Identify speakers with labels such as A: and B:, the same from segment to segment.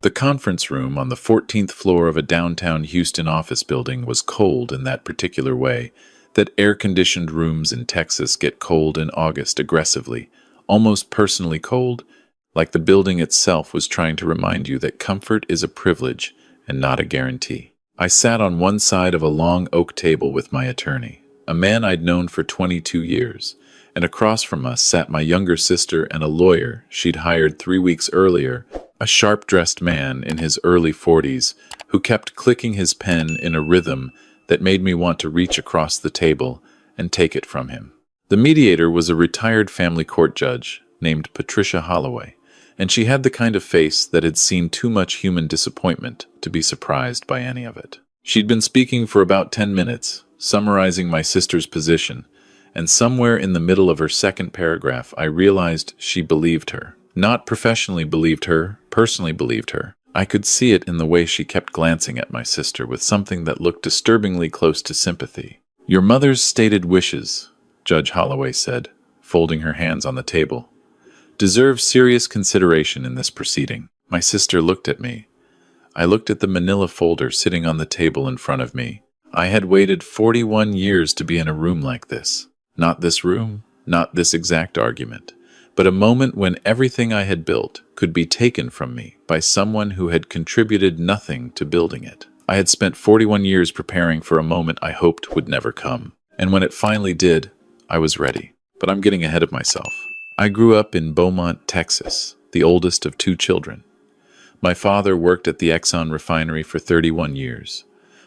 A: The conference room on the 14th floor of a downtown Houston office building was cold in that particular way that air-conditioned rooms in Texas get cold in August aggressively, almost personally cold, like the building itself was trying to remind you that comfort is a privilege and not a guarantee. I sat on one side of a long oak table with my attorney, a man I'd known for 22 years, and across from us sat my younger sister and a lawyer she'd hired 3 weeks earlier, a sharp-dressed man in his early 40s who kept clicking his pen in a rhythm that made me want to reach across the table and take it from him. The mediator was a retired family court judge named Patricia Holloway, and she had the kind of face that had seen too much human disappointment to be surprised by any of it. She'd been speaking for about 10 minutes, summarizing my sister's position, and somewhere in the middle of her second paragraph I realized she believed her. Not professionally believed her, personally believed her. I could see it in the way she kept glancing at my sister with something that looked disturbingly close to sympathy. "Your mother's stated wishes," Judge Holloway said, folding her hands on the table, "deserve serious consideration in this proceeding." My sister looked at me. I looked at the manila folder sitting on the table in front of me. I had waited 41 years to be in a room like this. Not this room, not this exact argument, but a moment when everything I had built could be taken from me by someone who had contributed nothing to building it. I had spent 41 years preparing for a moment I hoped would never come, and when it finally did, I was ready. But I'm getting ahead of myself. I grew up in Beaumont, Texas, the oldest of 2 children. My father worked at the Exxon refinery for 31 years.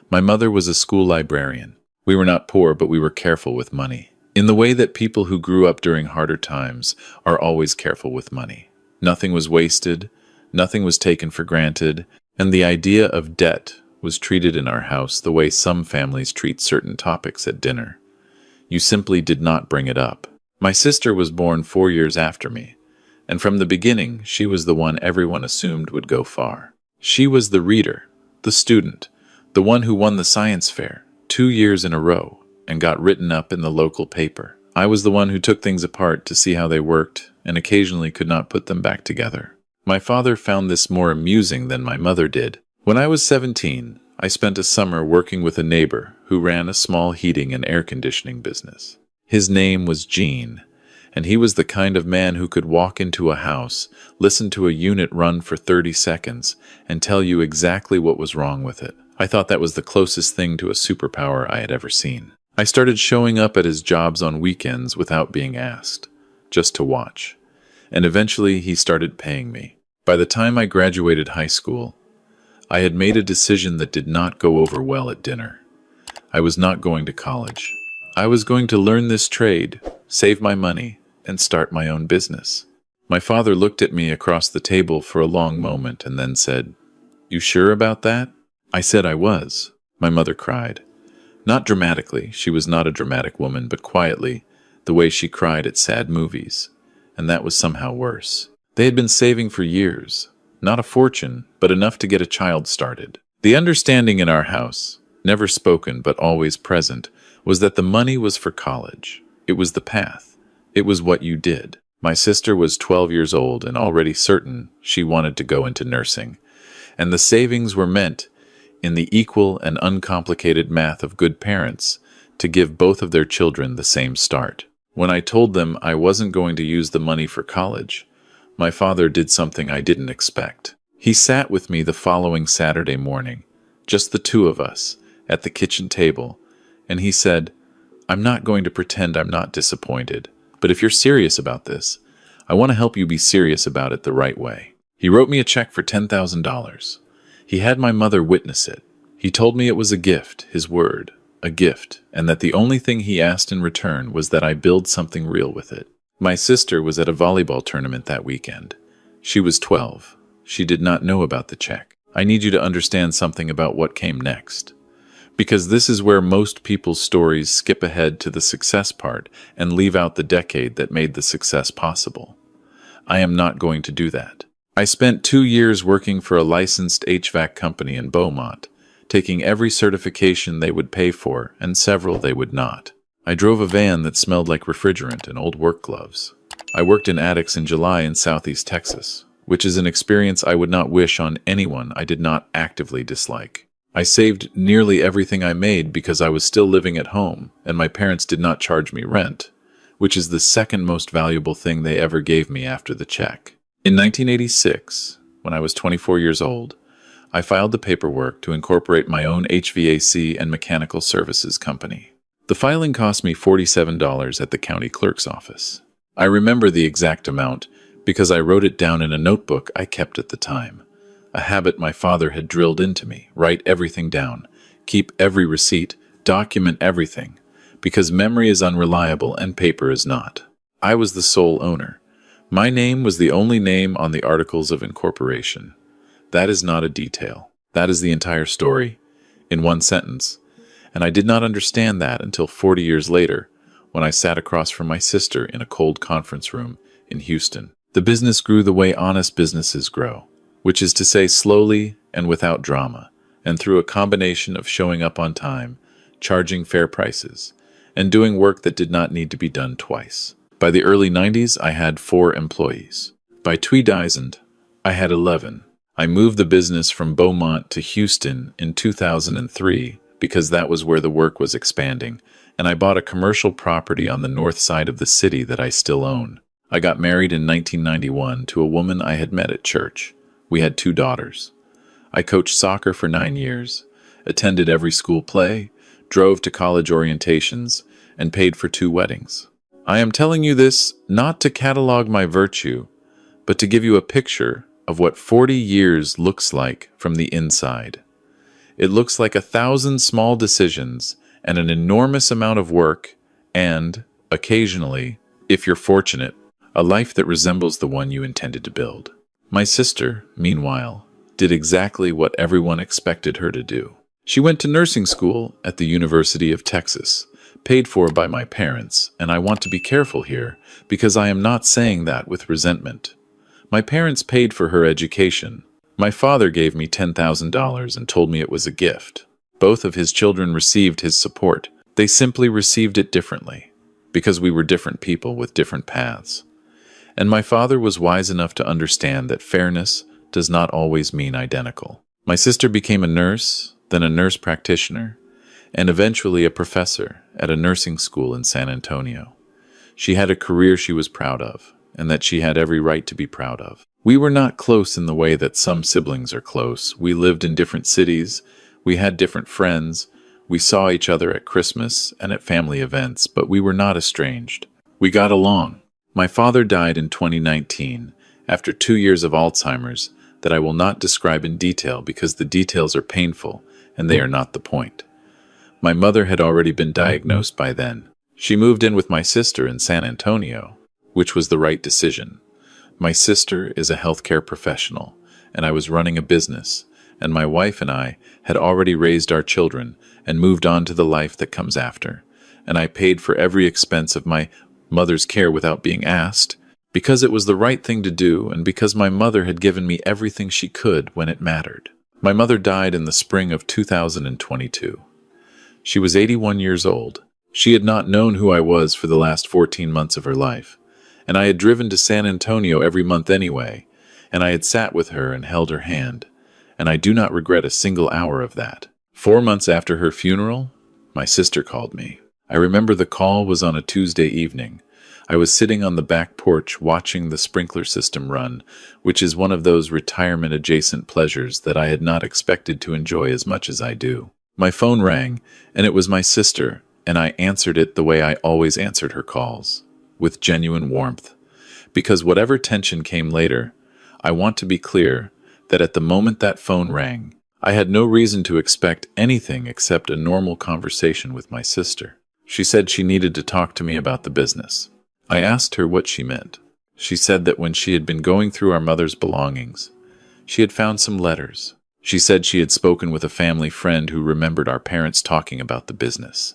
A: My mother was a school librarian. We were not poor, but we were careful with money. In the way that people who grew up during harder times are always careful with money. Nothing was wasted, nothing was taken for granted, and the idea of debt was treated in our house the way some families treat certain topics at dinner. You simply did not bring it up. My sister was born 4 years after me, and from the beginning she was the one everyone assumed would go far. She was the reader, the student, the one who won the science fair 2 years in a row and got written up in the local paper. I was the one who took things apart to see how they worked and occasionally could not put them back together. My father found this more amusing than my mother did. When I was 17, I spent a summer working with a neighbor who ran a small heating and air conditioning business. His name was Gene, and he was the kind of man who could walk into a house, listen to a unit run for 30 seconds, and tell you exactly what was wrong with it. I thought that was the closest thing to a superpower I had ever seen. I started showing up at his jobs on weekends without being asked, just to watch, and eventually he started paying me. By the time I graduated high school, I had made a decision that did not go over well at dinner. I was not going to college. I was going to learn this trade, save my money, and start my own business. My father looked at me across the table for a long moment and then said, "You sure about that?" I said I was. My mother cried. Not dramatically, she was not a dramatic woman, but quietly, the way she cried at sad movies. And that was somehow worse. They had been saving for years. Not a fortune, but enough to get a child started. The understanding in our house, never spoken but always present, was that the money was for college. It was the path. It was what you did. My sister was 12 years old and already certain she wanted to go into nursing. And the savings were meant, in the equal and uncomplicated math of good parents, to give both of their children the same start. When I told them I wasn't going to use the money for college, my father did something I didn't expect. He sat with me the following Saturday morning, just the 2 of us, at the kitchen table, and he said, "I'm not going to pretend I'm not disappointed, but if you're serious about this, I want to help you be serious about it the right way." He wrote me a check for $10,000. He had my mother witness it. He told me it was a gift, his word, a gift, and that the only thing he asked in return was that I build something real with it. My sister was at a volleyball tournament that weekend. She was 12. She did not know about the check. I need you to understand something about what came next, because this is where most people's stories skip ahead to the success part and leave out the decade that made the success possible. I am not going to do that. I spent 2 years working for a licensed HVAC company in Beaumont, taking every certification they would pay for and several they would not. I drove a van that smelled like refrigerant and old work gloves. I worked in attics in July in Southeast Texas, which is an experience I would not wish on anyone I did not actively dislike. I saved nearly everything I made because I was still living at home and my parents did not charge me rent, which is the second most valuable thing they ever gave me after the check. In 1986, when I was 24 years old, I filed the paperwork to incorporate my own HVAC and mechanical services company. The filing cost me $47 at the county clerk's office. I remember the exact amount because I wrote it down in a notebook I kept at the time, a habit my father had drilled into me: write everything down, keep every receipt, document everything, because memory is unreliable and paper is not. I was the sole owner. My name was the only name on the articles of incorporation. That is not a detail. That is the entire story, in one sentence. And I did not understand that until 40 years later, when I sat across from my sister in a cold conference room in Houston. The business grew the way honest businesses grow, which is to say slowly and without drama, and through a combination of showing up on time, charging fair prices, and doing work that did not need to be done twice. By the early 90s, I had 4 employees. By 2000, I had 11. I moved the business from Beaumont to Houston in 2003 because that was where the work was expanding, and I bought a commercial property on the north side of the city that I still own. I got married in 1991 to a woman I had met at church. We had 2 daughters. I coached soccer for 9 years, attended every school play, drove to college orientations, and paid for 2 weddings. I am telling you this not to catalog my virtue, but to give you a picture of what 40 years looks like from the inside. It looks like 1,000 small decisions and an enormous amount of work and, occasionally, if you're fortunate, a life that resembles the one you intended to build. My sister, meanwhile, did exactly what everyone expected her to do. She went to nursing school at the University of Texas, paid for by my parents, and I want to be careful here because I am not saying that with resentment. My parents paid for her education. My father gave me $10,000 and told me it was a gift. Both of his children received his support. They simply received it differently, because we were different people with different paths. And my father was wise enough to understand that fairness does not always mean identical. My sister became a nurse, then a nurse practitioner, and eventually a professor at a nursing school in San Antonio. She had a career she was proud of, and that she had every right to be proud of. We were not close in the way that some siblings are close. We lived in different cities, we had different friends, we saw each other at Christmas and at family events, but we were not estranged. We got along. My father died in 2019 after 2 years of Alzheimer's that I will not describe in detail because the details are painful and they are not the point. My mother had already been diagnosed by then. She moved in with my sister in San Antonio, which was the right decision. My sister is a healthcare professional, and I was running a business, and my wife and I had already raised our children and moved on to the life that comes after, and I paid for every expense of my mother's care without being asked, because it was the right thing to do and because my mother had given me everything she could when it mattered. My mother died in the spring of 2022. She was 81 years old. She had not known who I was for the last 14 months of her life, and I had driven to San Antonio every month anyway, and I had sat with her and held her hand, and I do not regret a single hour of that. 4 months after her funeral, my sister called me. I remember the call was on a Tuesday evening. I was sitting on the back porch watching the sprinkler system run, which is one of those retirement-adjacent pleasures that I had not expected to enjoy as much as I do. My phone rang, and it was my sister, and I answered it the way I always answered her calls, with genuine warmth. Because whatever tension came later, I want to be clear that at the moment that phone rang, I had no reason to expect anything except a normal conversation with my sister. She said she needed to talk to me about the business. I asked her what she meant. She said that when she had been going through our mother's belongings, she had found some letters. She said she had spoken with a family friend who remembered our parents talking about the business.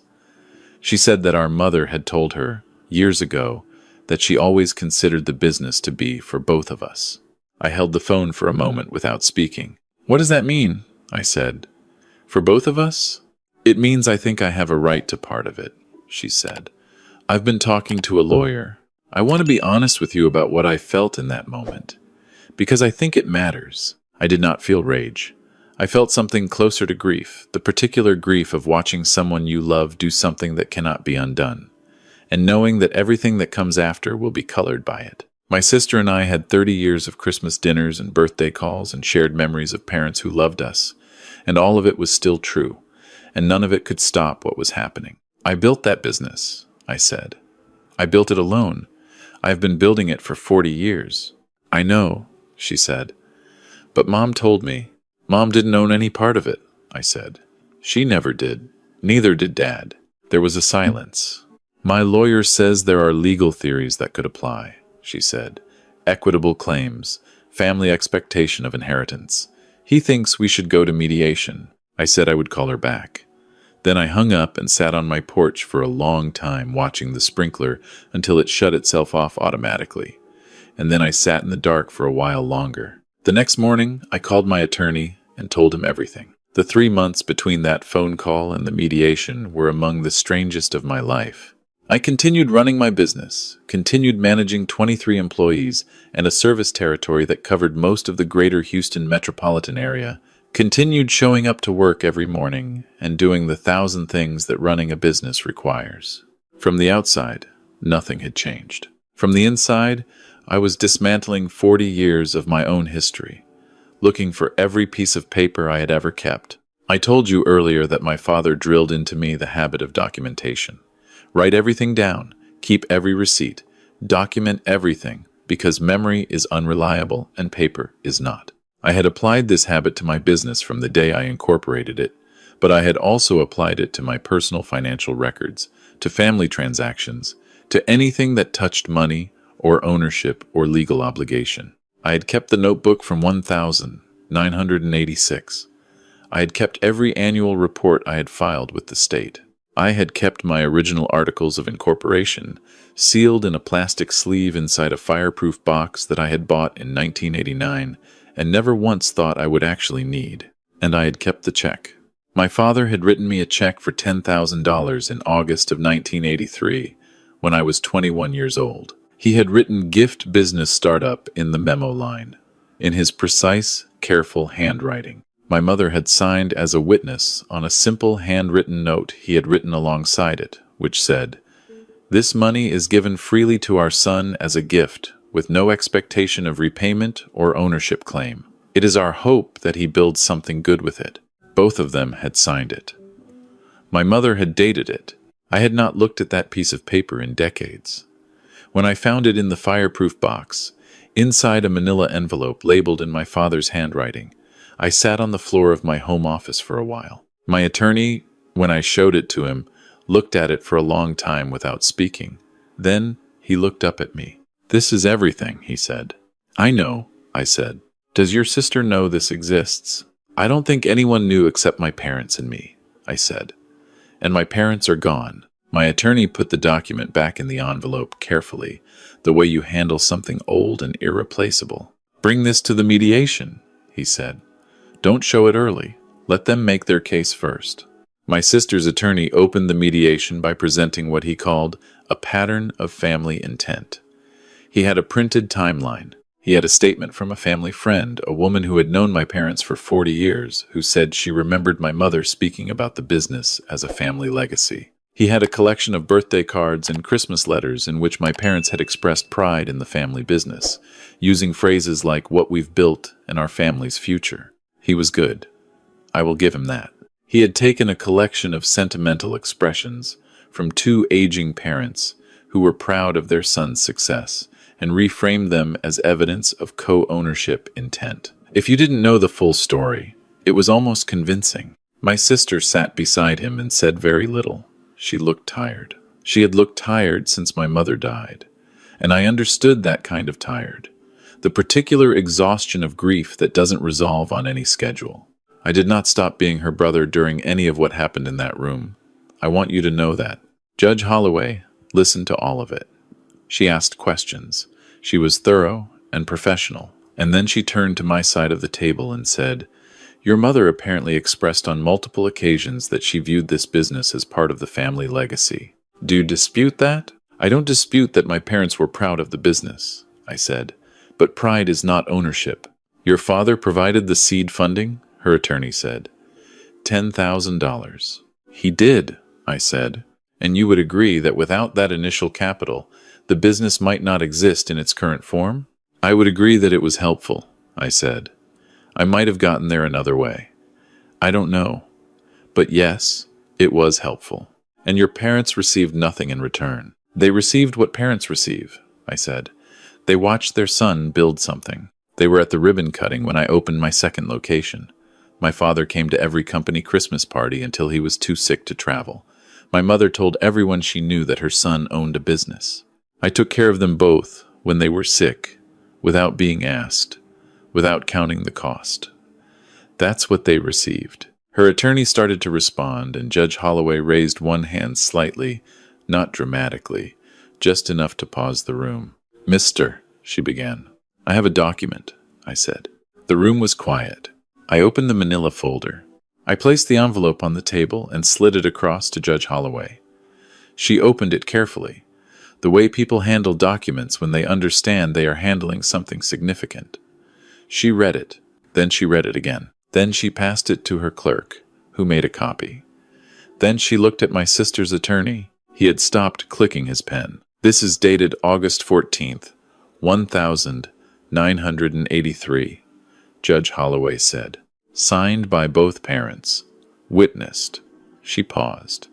A: She said that our mother had told her, years ago, that she always considered the business to be for both of us. I held the phone for a moment without speaking. "What does that mean?" I said. "For both of us?" "It means I think I have a right to part of it," she said. "I've been talking to a lawyer. I want to be honest with you about what I felt in that moment, Because I think it matters. I did not feel rage. I felt something closer to grief, the particular grief of watching someone you love do something that cannot be undone, and knowing that everything that comes after will be colored by it. My sister and I had 30 years of Christmas dinners and birthday calls and shared memories of parents who loved us, and all of it was still true, and none of it could stop what was happening. I built that business, I said. I built it alone. I have been building it for 40 years. I know, she said. But Mom told me. Mom didn't own any part of it, I said. She never did. Neither did Dad. There was a silence. My lawyer says there are legal theories that could apply, she said. Equitable claims, family expectation of inheritance. He thinks we should go to mediation. I said I would call her back. Then I hung up and sat on my porch for a long time watching the sprinkler until it shut itself off automatically. And then I sat in the dark for a while longer. The next morning, I called my attorney and told him everything. The 3 months between that phone call and the mediation were among the strangest of my life. I continued running my business, continued managing 23 employees and a service territory that covered most of the greater Houston metropolitan area, continued showing up to work every morning and doing the 1,000 things that running a business requires. From the outside, nothing had changed. From the inside, I was dismantling 40 years of my own history, looking for every piece of paper I had ever kept. I told you earlier that my father drilled into me the habit of documentation. Write everything down, keep every receipt, document everything, because memory is unreliable and paper is not. I had applied this habit to my business from the day I incorporated it, but I had also applied it to my personal financial records, to family transactions, to anything that touched money or ownership or legal obligation. I had kept the notebook from 1986. I had kept every annual report I had filed with the state. I had kept my original articles of incorporation, sealed in a plastic sleeve inside a fireproof box that I had bought in 1989 and never once thought I would actually need. And I had kept the check. My father had written me a check for $10,000 in August of 1983 when I was 21 years old. He had written gift business startup in the memo line, in his precise, careful handwriting. My mother had signed as a witness on a simple handwritten note he had written alongside it, which said, "This money is given freely to our son as a gift, with no expectation of repayment or ownership claim. It is our hope that he builds something good with it." Both of them had signed it. My mother had dated it. I had not looked at that piece of paper in decades. When I found it in the fireproof box, inside a manila envelope labeled in my father's handwriting, I sat on the floor of my home office for a while. My attorney, when I showed it to him, looked at it for a long time without speaking. Then he looked up at me. "This is everything," he said. "I know," I said. "Does your sister know this exists?" "I don't think anyone knew except my parents and me," I said. "And my parents are gone." My attorney put the document back in the envelope carefully, the way you handle something old and irreplaceable. "Bring this to the mediation," he said. "Don't show it early. Let them make their case first." My sister's attorney opened the mediation by presenting what he called a pattern of family intent. He had a printed timeline. He had a statement from a family friend, a woman who had known my parents for 40 years, who said she remembered my mother speaking about the business as a family legacy. He had a collection of birthday cards and Christmas letters in which my parents had expressed pride in the family business, using phrases like "what we've built" and "our family's future." He was good. I will give him that. He had taken a collection of sentimental expressions from 2 aging parents who were proud of their son's success and reframed them as evidence of co-ownership intent. If you didn't know the full story, it was almost convincing. My sister sat beside him and said very little. She looked tired. She had looked tired since my mother died, and I understood that kind of tired, the particular exhaustion of grief that doesn't resolve on any schedule. I did not stop being her brother during any of what happened in that room. I want you to know that. Judge Holloway listened to all of it. She asked questions. She was thorough and professional. And then she turned to my side of the table and said, "Your mother apparently expressed on multiple occasions that she viewed this business as part of the family legacy. Do you dispute that?" "I don't dispute that my parents were proud of the business," I said, But pride is not ownership. Your father provided the seed funding, her attorney said. $10,000. He did, I said. And you would agree that without that initial capital, the business might not exist in its current form? I would agree that it was helpful, I said. I might have gotten there another way. I don't know. But yes, it was helpful. And your parents received nothing in return. They received what parents receive, I said. They watched their son build something. They were at the ribbon cutting when I opened my second location. My father came to every company Christmas party until he was too sick to travel. My mother told everyone she knew that her son owned a business. I took care of them both when they were sick, without being asked, without counting the cost. That's what they received. Her attorney started to respond, and Judge Holloway raised one hand slightly, not dramatically, just enough to pause the room. "Mister," she began. "I have a document," I said. The room was quiet. I opened the manila folder. I placed the envelope on the table and slid it across to Judge Holloway. She opened it carefully, the way people handle documents when they understand they are handling something significant. She read it, then she read it again. Then she passed it to her clerk, who made a copy. Then she looked at my sister's attorney. He had stopped clicking his pen. "This is dated August 14th, 1983, Judge Holloway said. "Signed by both parents. Witnessed." She paused.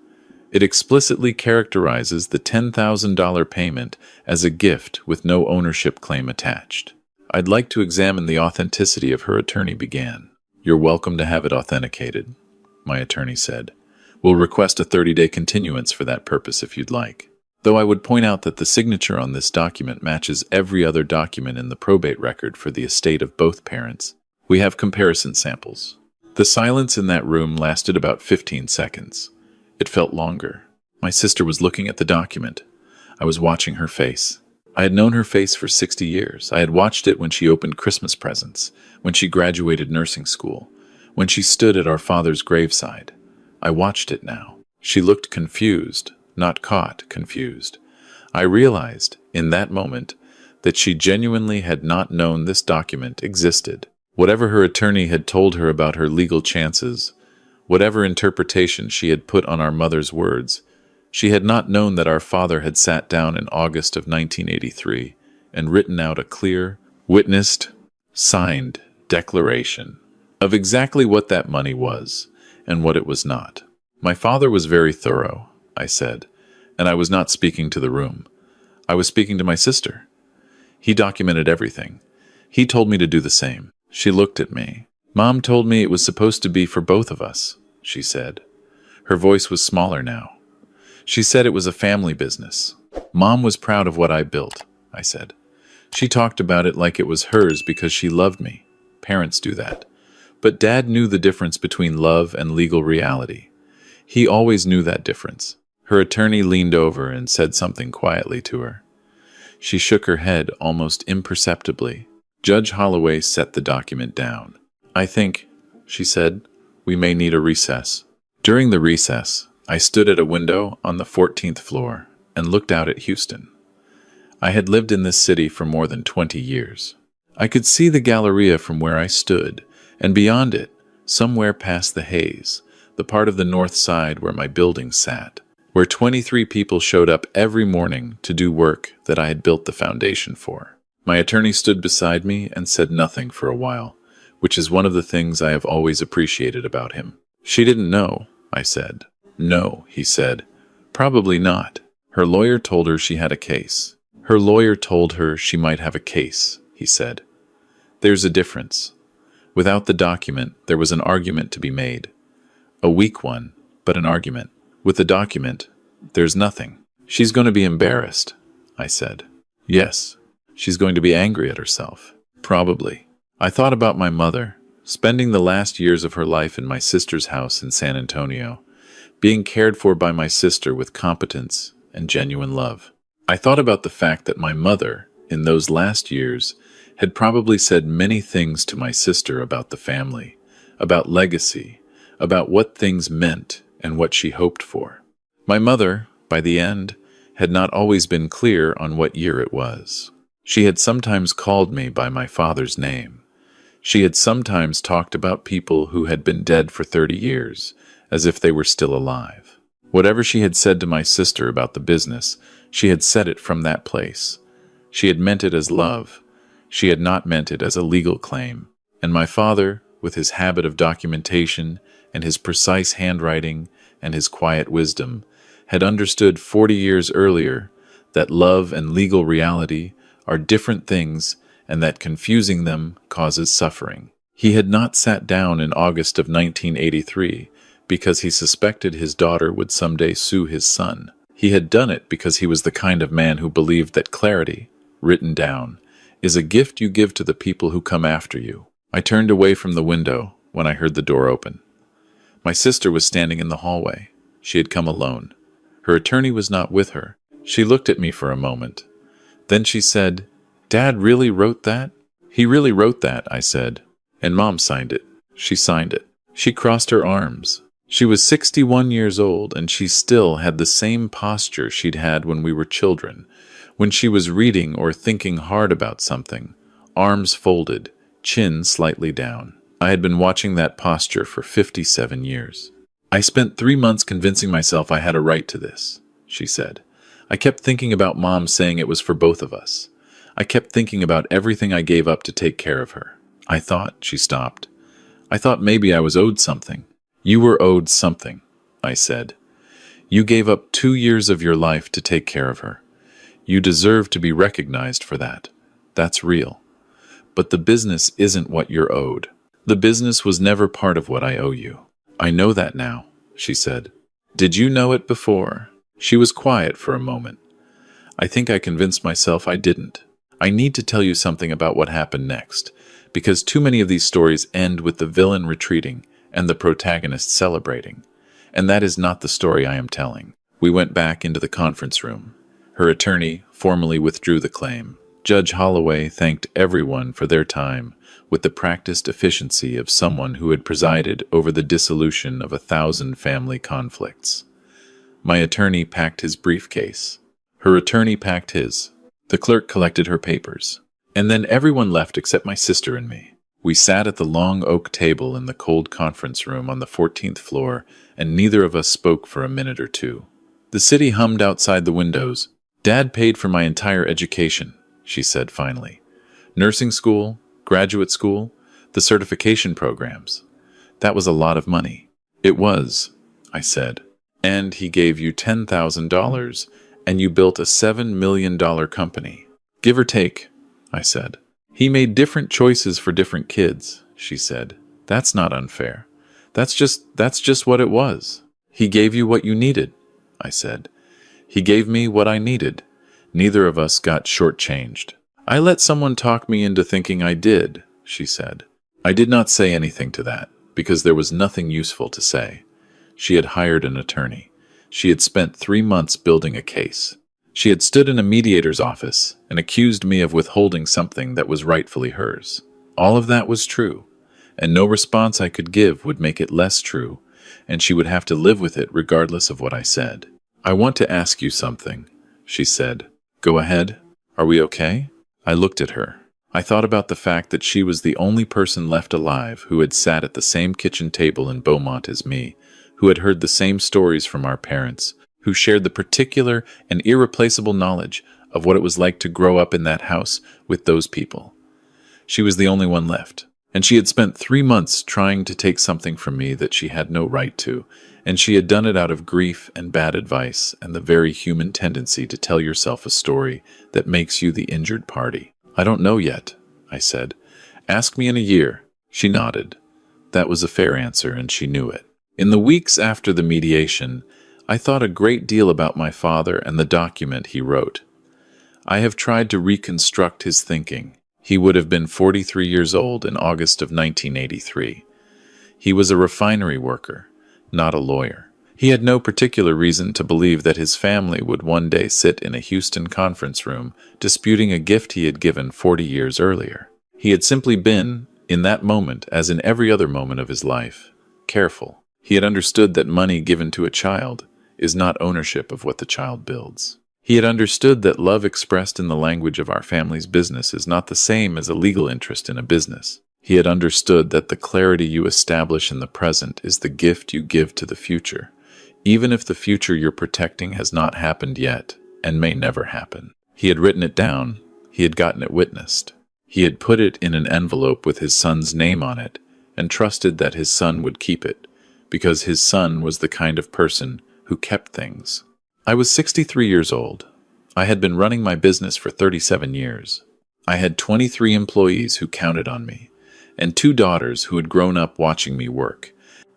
A: "It explicitly characterizes the $10,000 payment as a gift with no ownership claim attached." "I'd like to examine the authenticity of," her attorney began. "You're welcome to have it authenticated," my attorney said. "We'll request a 30-day continuance for that purpose if you'd like. Though I would point out that the signature on this document matches every other document in the probate record for the estate of both parents. We have comparison samples." The silence in that room lasted about 15 seconds. It felt longer. My sister was looking at the document. I was watching her face. I had known her face for 60 years. I had watched it when she opened Christmas presents, when she graduated nursing school, when she stood at our father's graveside. I watched it now. She looked confused, not caught confused. I realized, in that moment, that she genuinely had not known this document existed. Whatever her attorney had told her about her legal chances, whatever interpretation she had put on our mother's words, she had not known that our father had sat down in August of 1983 and written out a clear, witnessed, signed declaration of exactly what that money was and what it was not. My father was very thorough, I said, and I was not speaking to the room. I was speaking to my sister. He documented everything. He told me to do the same. She looked at me. "Mom told me it was supposed to be for both of us," she said. Her voice was smaller now. "She said it was a family business. Mom was proud of what I built," I said. "She talked about it like it was hers because she loved me. Parents do that. But Dad knew the difference between love and legal reality. He always knew that difference." Her attorney leaned over and said something quietly to her. She shook her head almost imperceptibly. Judge Holloway set the document down. "I think," she said, "we may need a recess." During the recess, I stood at a window on the 14th floor and looked out at Houston. I had lived in this city for more than 20 years. I could see the Galleria from where I stood, and beyond it, somewhere past the haze, the part of the north side where my building sat, where 23 people showed up every morning to do work that I had built the foundation for. My attorney stood beside me and said nothing for a while, which is one of the things I have always appreciated about him. "She didn't know," I said. "No," he said. "Probably not. Her lawyer told her she had a case." "Her lawyer told her she might have a case," he said. "There's a difference. Without the document, there was an argument to be made. A weak one, but an argument. With the document, there's nothing." "She's going to be embarrassed," I said. "Yes. She's going to be angry at herself." "Probably." I thought about my mother, spending the last years of her life in my sister's house in San Antonio, being cared for by my sister with competence and genuine love. I thought about the fact that my mother, in those last years, had probably said many things to my sister about the family, about legacy, about what things meant and what she hoped for. My mother, by the end, had not always been clear on what year it was. She had sometimes called me by my father's name. She had sometimes talked about people who had been dead for 30 years, as if they were still alive. Whatever she had said to my sister about the business, she had said it from that place. She had meant it as love. She had not meant it as a legal claim. And my father, with his habit of documentation and his precise handwriting and his quiet wisdom, had understood 40 years earlier that love and legal reality are different things and that confusing them causes suffering. He had not sat down in August of 1983 because he suspected his daughter would someday sue his son. He had done it because he was the kind of man who believed that clarity, written down, is a gift you give to the people who come after you. I turned away from the window when I heard the door open. My sister was standing in the hallway. She had come alone. Her attorney was not with her. She looked at me for a moment. Then she said, "Dad really wrote that?" "He really wrote that," I said. "And Mom signed it." She signed it. She crossed her arms. She was 61 years old, and she still had the same posture she'd had when we were children, when she was reading or thinking hard about something, arms folded, chin slightly down. I had been watching that posture for 57 years. "I spent 3 months convincing myself I had a right to this," she said. "I kept thinking about Mom saying it was for both of us. I kept thinking about everything I gave up to take care of her. I thought," she stopped, "I thought maybe I was owed something." "You were owed something," I said. "You gave up 2 years of your life to take care of her. You deserve to be recognized for that. That's real. But the business isn't what you're owed. The business was never part of what I owe you." "I know that now," she said. "Did you know it before?" She was quiet for a moment. I think I convinced myself I didn't. I need to tell you something about what happened next, because too many of these stories end with the villain retreating and the protagonist celebrating. And that is not the story I am telling. We went back into the conference room. Her attorney formally withdrew the claim. Judge Holloway thanked everyone for their time with the practiced efficiency of someone who had presided over the dissolution of 1,000 family conflicts. My attorney packed his briefcase. Her attorney packed his. The clerk collected her papers. And then everyone left except my sister and me. We sat at the long oak table in the cold conference room on the 14th floor, and neither of us spoke for a minute or two. The city hummed outside the windows. "Dad paid for my entire education," she said finally. "Nursing school, graduate school, the certification programs. That was a lot of money." "It was," I said. "And he gave you $10,000, and you built a $7 million company. Give or take," I said. "He made different choices for different kids," she said. "That's not unfair. That's just what it was. He gave you what you needed," I said. "He gave me what I needed. Neither of us got shortchanged." "I let someone talk me into thinking I did," she said. I did not say anything to that, because there was nothing useful to say. She had hired an attorney. She had spent 3 months building a case. She had stood in a mediator's office and accused me of withholding something that was rightfully hers. All of that was true, and no response I could give would make it less true, and she would have to live with it regardless of what I said. "I want to ask you something," she said. "Go ahead. Are we okay?" I looked at her. I thought about the fact that she was the only person left alive who had sat at the same kitchen table in Beaumont as me, who had heard the same stories from our parents, who shared the particular and irreplaceable knowledge of what it was like to grow up in that house with those people. She was the only one left, and she had spent 3 months trying to take something from me that she had no right to, and she had done it out of grief and bad advice and the very human tendency to tell yourself a story that makes you the injured party. "I don't know yet," I said. "Ask me in a year." She nodded. That was a fair answer, and she knew it. In the weeks after the mediation, I thought a great deal about my father and the document he wrote. I have tried to reconstruct his thinking. He would have been 43 years old in August of 1983. He was a refinery worker, not a lawyer. He had no particular reason to believe that his family would one day sit in a Houston conference room disputing a gift he had given 40 years earlier. He had simply been, in that moment, as in every other moment of his life, careful. He had understood that money given to a child is not ownership of what the child builds. He had understood that love expressed in the language of our family's business is not the same as a legal interest in a business. He had understood that the clarity you establish in the present is the gift you give to the future, even if the future you're protecting has not happened yet and may never happen. He had written it down. He had gotten it witnessed. He had put it in an envelope with his son's name on it and trusted that his son would keep it, because his son was the kind of person who kept things. I was 63 years old. I had been running my business for 37 years. I had 23 employees who counted on me, and 2 daughters who had grown up watching me work,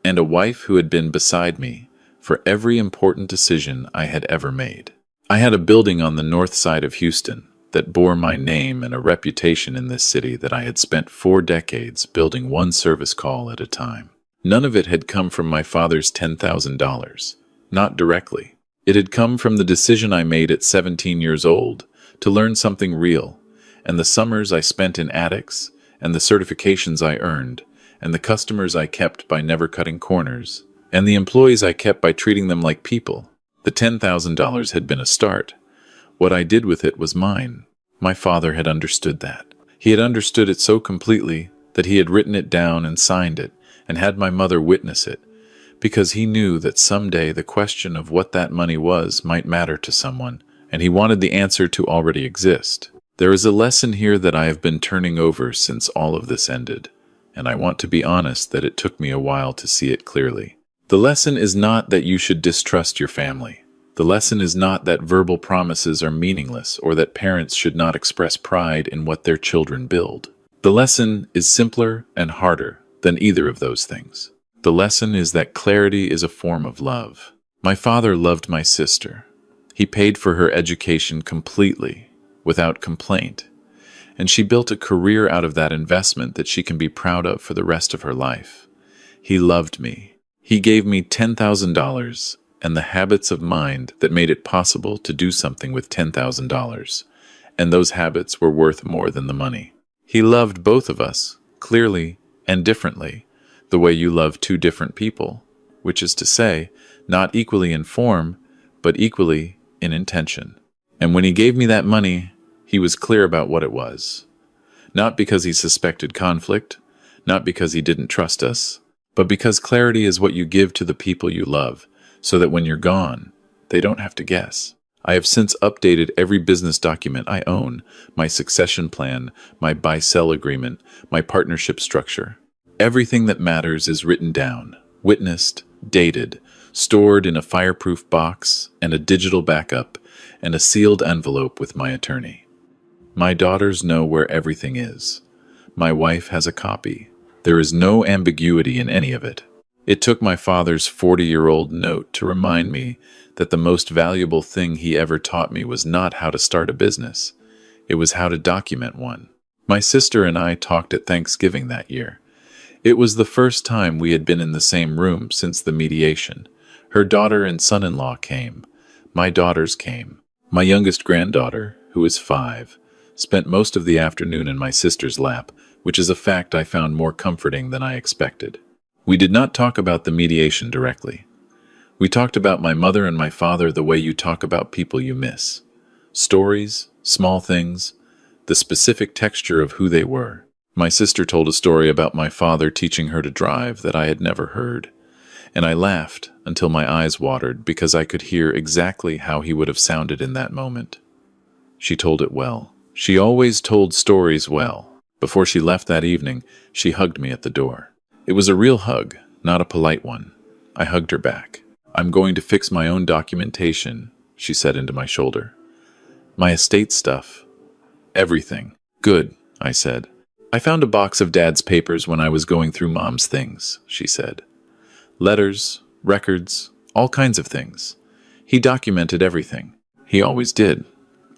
A: and a wife who had been beside me for every important decision I had ever made. I had a building on the north side of Houston that bore my name and a reputation in this city that I had spent 4 decades building one service call at a time. None of it had come from my father's $10,000, not directly. It had come from the decision I made at 17 years old to learn something real, and the summers I spent in attics, and the certifications I earned, and the customers I kept by never cutting corners, and the employees I kept by treating them like people. The $10,000 had been a start. What I did with it was mine. My father had understood that. He had understood it so completely that he had written it down and signed it, and had my mother witness it, because he knew that someday the question of what that money was might matter to someone, and he wanted the answer to already exist. There is a lesson here that I have been turning over since all of this ended, and I want to be honest that it took me a while to see it clearly. The lesson is not that you should distrust your family. The lesson is not that verbal promises are meaningless or that parents should not express pride in what their children build. The lesson is simpler and harder than either of those things. The lesson is that clarity is a form of love. My father loved my sister. He paid for her education completely, without complaint, and she built a career out of that investment that she can be proud of for the rest of her life. He loved me. He gave me $10,000 and the habits of mind that made it possible to do something with $10,000, and those habits were worth more than the money. He loved both of us, clearly and differently, the way you love 2 different people, which is to say, not equally in form, but equally in intention. And when he gave me that money, he was clear about what it was. Not because he suspected conflict, not because he didn't trust us, but because clarity is what you give to the people you love, so that when you're gone, they don't have to guess. I have since updated every business document I own, my succession plan, my buy-sell agreement, my partnership structure. Everything that matters is written down, witnessed, dated, stored in a fireproof box and a digital backup and a sealed envelope with my attorney. My daughters know where everything is. My wife has a copy. There is no ambiguity in any of it. It took my father's 40-year-old note to remind me that the most valuable thing he ever taught me was not how to start a business. It was how to document one. My sister and I talked at Thanksgiving that year. It was the first time we had been in the same room since the mediation. Her daughter and son-in-law came. My daughters came. My youngest granddaughter, who is 5, spent most of the afternoon in my sister's lap, which is a fact I found more comforting than I expected. We did not talk about the mediation directly. We talked about my mother and my father the way you talk about people you miss. Stories, small things, the specific texture of who they were. My sister told a story about my father teaching her to drive that I had never heard, and I laughed until my eyes watered because I could hear exactly how he would have sounded in that moment. She told it well. She always told stories well. Before she left that evening, she hugged me at the door. It was a real hug, not a polite one. I hugged her back. "I'm going to fix my own documentation," she said into my shoulder. "My estate stuff. Everything." "Good," I said. "I found a box of Dad's papers when I was going through Mom's things," she said. "Letters, records, all kinds of things. He documented everything." "He always did,"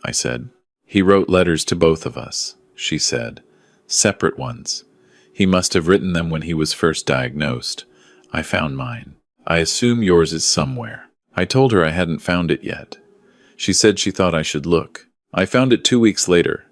A: I said. "He wrote letters to both of us," she said. "Separate ones. He must have written them when he was first diagnosed. I found mine. I assume yours is somewhere." I told her I hadn't found it yet. She said she thought I should look. I found it 2 weeks later,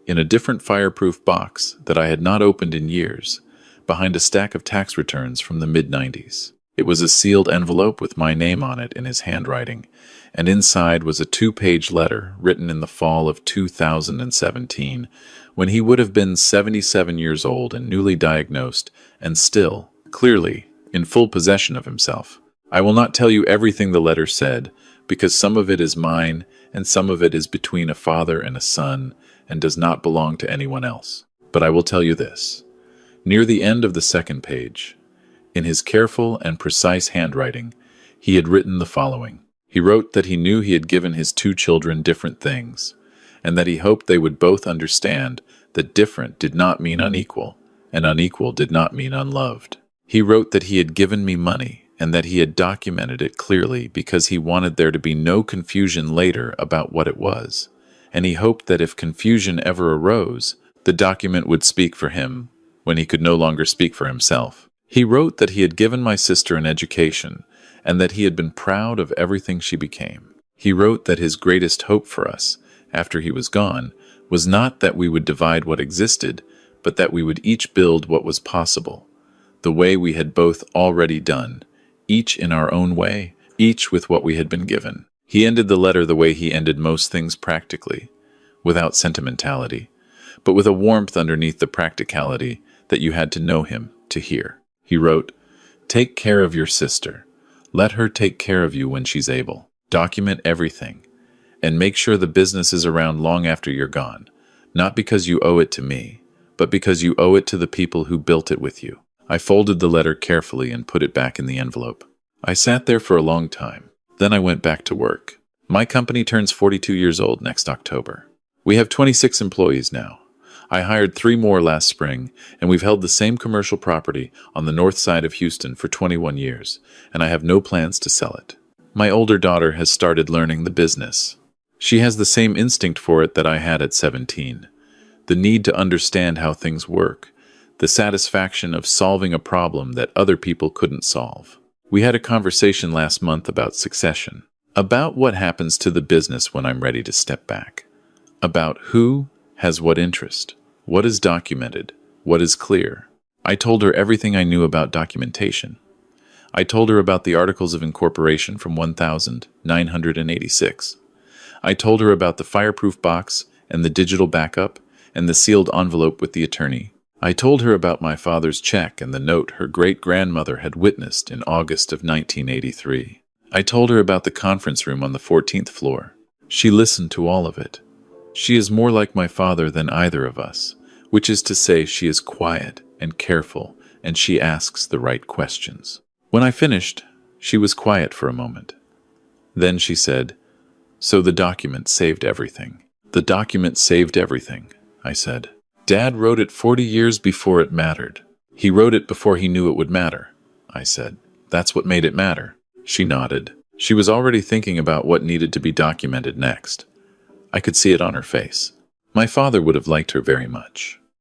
A: in a different fireproof box that I had not opened in years, behind a stack of tax returns from the mid-90s. It was a sealed envelope with my name on it in his handwriting, and inside was a 2-page letter written in the fall of 2017, when he would have been 77 years old and newly diagnosed, and still, clearly, in full possession of himself. I will not tell you everything the letter said, because some of it is mine and some of it is between a father and a son and does not belong to anyone else. But I will tell you this. Near the end of the second page, in his careful and precise handwriting, he had written the following. He wrote that he knew he had given his 2 children different things, and that he hoped they would both understand that different did not mean unequal, and unequal did not mean unloved. He wrote that he had given me money, and that he had documented it clearly because he wanted there to be no confusion later about what it was, and he hoped that if confusion ever arose, the document would speak for him when he could no longer speak for himself. He wrote that he had given my sister an education, and that he had been proud of everything she became. He wrote that his greatest hope for us, after he was gone, was not that we would divide what existed, but that we would each build what was possible, the way we had both already done, each in our own way, each with what we had been given. He ended the letter the way he ended most things practically, without sentimentality, but with a warmth underneath the practicality that you had to know him to hear. He wrote, "Take care of your sister. Let her take care of you when she's able. Document everything, and make sure the business is around long after you're gone, not because you owe it to me, but because you owe it to the people who built it with you." I folded the letter carefully and put it back in the envelope. I sat there for a long time. Then I went back to work. My company turns 42 years old next October. We have 26 employees now. I hired 3 more last spring, and we've held the same commercial property on the north side of Houston for 21 years, and I have no plans to sell it. My older daughter has started learning the business. She has the same instinct for it that I had at 17. The need to understand how things work. The satisfaction of solving a problem that other people couldn't solve. We had a conversation last month about succession, about what happens to the business when I'm ready to step back, about who has what interest, what is documented, what is clear. I told her everything I knew about documentation. I told her about the Articles of Incorporation from 1986. I told her about the fireproof box and the digital backup and the sealed envelope with the attorney. I told her about my father's check and the note her great-grandmother had witnessed in August of 1983. I told her about the conference room on the 14th floor. She listened to all of it. She is more like my father than either of us, which is to say she is quiet and careful, and she asks the right questions. When I finished, she was quiet for a moment. Then she said, "So the document saved everything." "The document saved everything," I said. "Dad wrote it 40 years before it mattered." "He wrote it before he knew it would matter," I said. "That's what made it matter." She nodded. She was already thinking about what needed to be documented next. I could see it on her face. My father would have liked her very much.